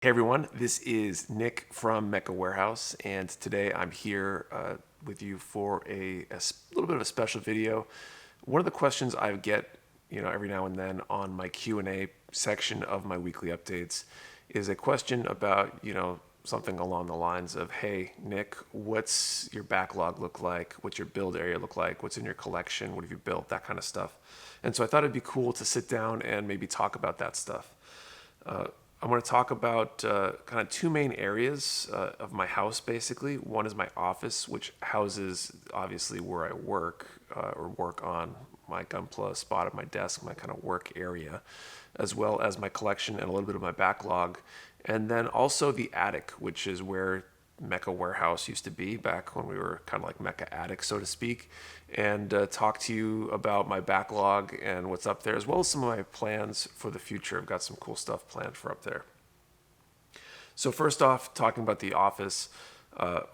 Hey everyone, this is Nick from Mecha Warehouse, and today I'm here with you for little bit of a special video. One of the questions I get, every now and then on my Q&A section of my weekly updates is a question about, something along the lines of, hey Nick, what's your backlog look like? What's your build area look like? What's in your collection? What have you built? That kind of stuff. And so I thought it'd be cool to sit down and maybe talk about that stuff. I want to talk about kind of two main areas of my house, basically. One is my office, which houses obviously where I work or work on my gunpla spot at my desk, my kind of work area, as well as my collection and a little bit of my backlog. And then also the attic, which is where Mecha Warehouse used to be back when we were kind of like Mecha Attic, so to speak, and talk to you about my backlog and what's up there, as well as some of my plans for the future. I've got some cool stuff planned for up there. So first off, talking about the office,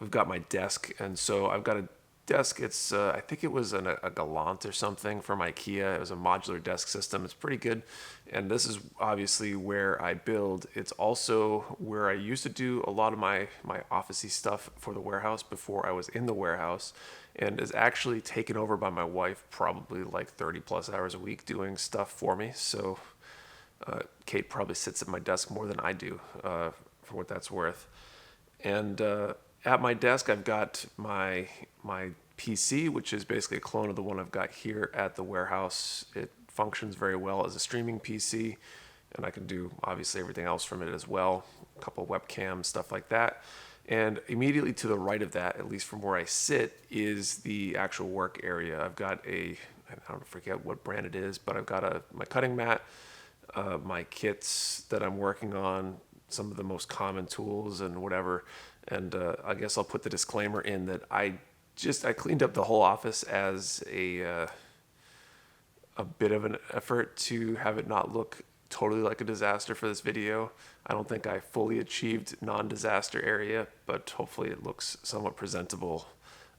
we've got my desk, and so I've got a desk. It's I think it was a Galant or something from IKEA. It was a modular desk system. It's pretty good, and this is obviously where I build. It's also where I used to do a lot of my officey stuff for the warehouse before I was in the warehouse, and is actually taken over by my wife probably like 30 plus hours a week doing stuff for me. So Kate probably sits at my desk more than I do, for what that's worth. And at my desk, I've got my PC, which is basically a clone of the one I've got here at the warehouse. It functions very well as a streaming PC, and I can do obviously everything else from it as well. A couple of webcams, stuff like that. And immediately to the right of that, at least from where I sit, is the actual work area. I've got I don't forget what brand it is, but I've got my cutting mat, my kits that I'm working on, some of the most common tools and whatever. And I guess I'll put the disclaimer in that I cleaned up the whole office as a bit of an effort to have it not look totally like a disaster for this video. I don't think I fully achieved non-disaster area, but hopefully it looks somewhat presentable.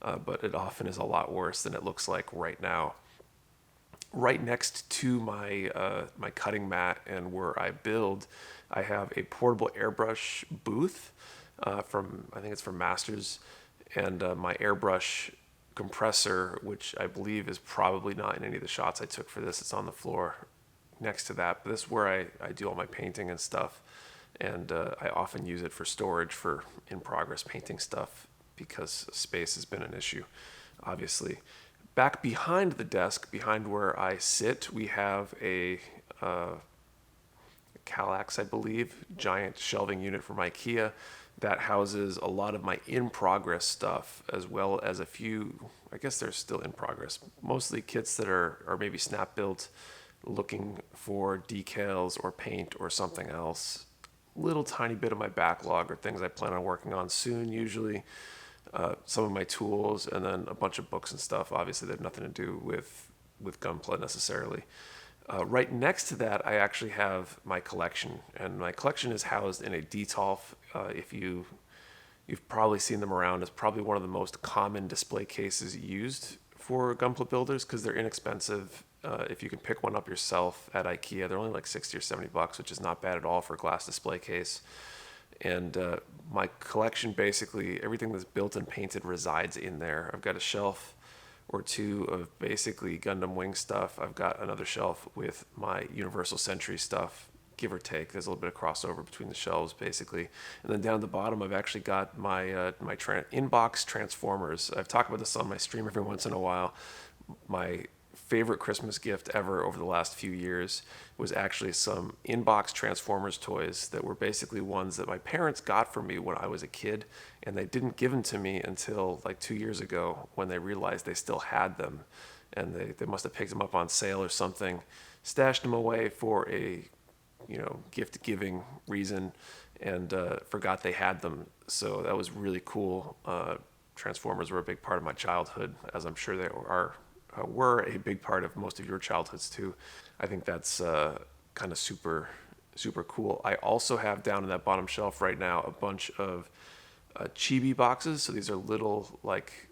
But it often is a lot worse than it looks like right now. Right next to my cutting mat and where I build, I have a portable airbrush booth from, I think it's from Masters, and my airbrush compressor, which I believe is probably not in any of the shots I took for this. It's on the floor next to that. But this is where I do all my painting and stuff, and I often use it for storage for in-progress painting stuff because space has been an issue, obviously. Back behind the desk, behind where I sit, we have a Kallax, I believe, giant shelving unit from IKEA that houses a lot of my in-progress stuff, as well as a few, I guess they're still in progress, mostly kits that are maybe snap built, looking for decals or paint or something else. Little tiny bit of my backlog or things I plan on working on soon, usually. Some of my tools, and then a bunch of books and stuff. Obviously, they have nothing to do with gunpla necessarily. Right next to that, I actually have my collection, and my collection is housed in a Detolf. If you've probably seen them around, it's probably one of the most common display cases used for gunpla builders because they're inexpensive. If you can pick one up yourself at IKEA, they're only like 60 or 70 bucks, which is not bad at all for a glass display case. And my collection, basically everything that's built and painted resides in there. I've got a shelf or two of basically Gundam Wing stuff. I've got another shelf with my Universal Century stuff, give or take. There's a little bit of crossover between the shelves, basically. And then down at the bottom, I've actually got my inbox Transformers. I've talked about this on my stream every once in a while. My favorite Christmas gift ever over the last few years was actually some inbox Transformers toys that were basically ones that my parents got for me when I was a kid, and they didn't give them to me until like 2 years ago when they realized they still had them, and they must have picked them up on sale or something, stashed them away for a gift giving reason, and forgot they had them. So that was really cool. Transformers were a big part of my childhood, as I'm sure they were a big part of most of your childhoods too. I think that's kind of super, super cool. I also have down in that bottom shelf right now a bunch of chibi boxes. So these are little like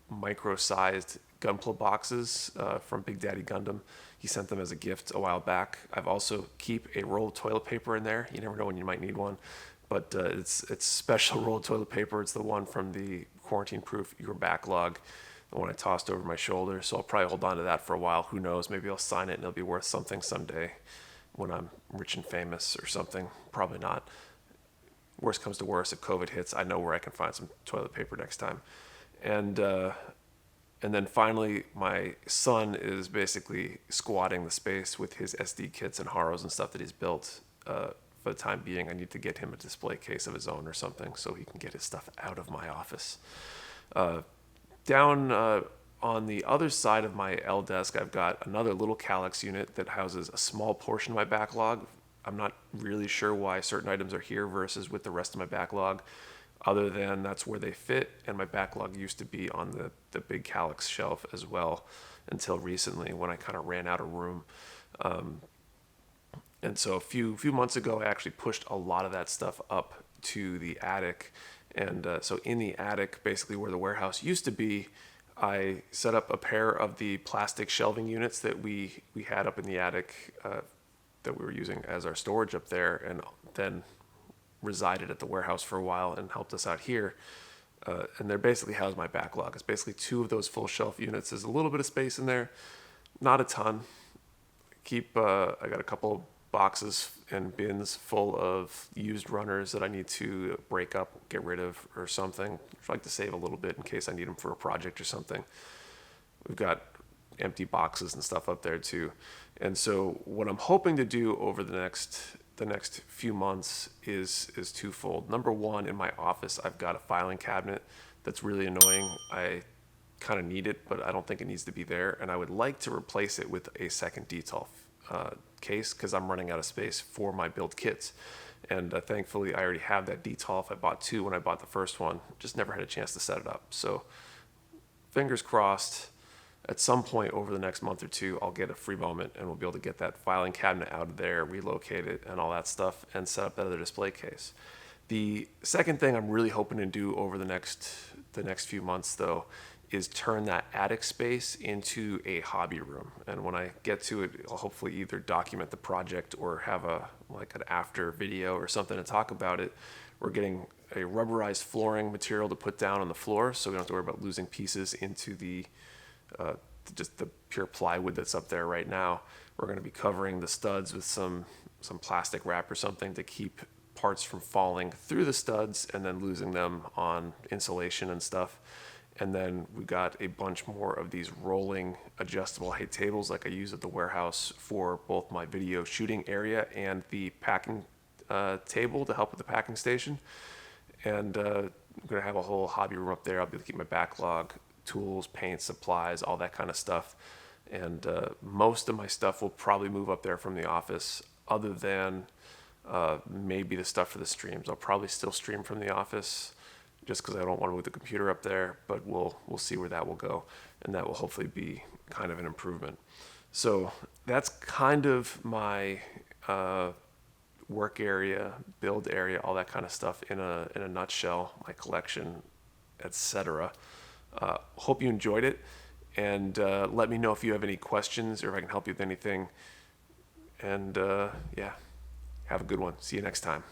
micro-sized gunpla boxes from Big Daddy Gundam. He sent them as a gift a while back. I've also keep a roll of toilet paper in there. You never know when you might need one. but it's special rolled toilet paper. It's the one from the quarantine-proof Your Backlog, the one I tossed over my shoulder. So I'll probably hold on to that for a while. Who knows? Maybe I'll sign it and it'll be worth something someday when I'm rich and famous or something. Probably not. Worst comes to worst, if COVID hits, I know where I can find some toilet paper next time. And and then finally, my son is basically squatting the space with his SD kits and Haros and stuff that he's built. For the time being, I need to get him a display case of his own or something so he can get his stuff out of my office. Down on the other side of my L desk, I've got another little Calyx unit that houses a small portion of my backlog. I'm not really sure why certain items are here versus with the rest of my backlog, other than that's where they fit, and my backlog used to be on the big Calyx shelf as well until recently when I kind of ran out of room. And so a few months ago, I actually pushed a lot of that stuff up to the attic. And so in the attic, basically where the warehouse used to be, I set up a pair of the plastic shelving units that we had up in the attic that we were using as our storage up there, and then resided at the warehouse for a while and helped us out here. And they're basically housed my backlog. It's basically two of those full shelf units. There's a little bit of space in there, not a ton. I got a couple boxes and bins full of used runners that I need to break up, get rid of, or something. I like to save a little bit in case I need them for a project or something. We've got empty boxes and stuff up there too. And so what I'm hoping to do over the next few months is twofold. Number one, in my office, I've got a filing cabinet that's really annoying. I kind of need it, but I don't think it needs to be there. And I would like to replace it with a second detail case because I'm running out of space for my build kits. And thankfully, I already have that detolf. I bought two when I bought the first one. Just never had a chance to set it up. So fingers crossed, at some point over the next month or two, I'll get a free moment and we'll be able to get that filing cabinet out of there, relocate it and all that stuff, and set up that other display case. The second thing I'm really hoping to do over the next few months, though, is turn that attic space into a hobby room. And when I get to it, I'll hopefully either document the project or have an after video or something to talk about it. We're getting a rubberized flooring material to put down on the floor, so we don't have to worry about losing pieces into the just the pure plywood that's up there right now. We're going to be covering the studs with some plastic wrap or something to keep parts from falling through the studs and then losing them on insulation and stuff. And then we got a bunch more of these rolling adjustable height tables like I use at the warehouse for both my video shooting area and the packing table to help with the packing station. And I'm going to have a whole hobby room up there. I'll be able to keep my backlog, tools, paint, supplies, all that kind of stuff. And most of my stuff will probably move up there from the office, other than maybe the stuff for the streams. I'll probably still stream from the office just because I don't want to move the computer up there, but we'll see where that will go, and that will hopefully be kind of an improvement. So that's kind of my work area, build area, all that kind of stuff in a nutshell, my collection, etc. Hope you enjoyed it, and let me know if you have any questions or if I can help you with anything. And yeah, have a good one. See you next time.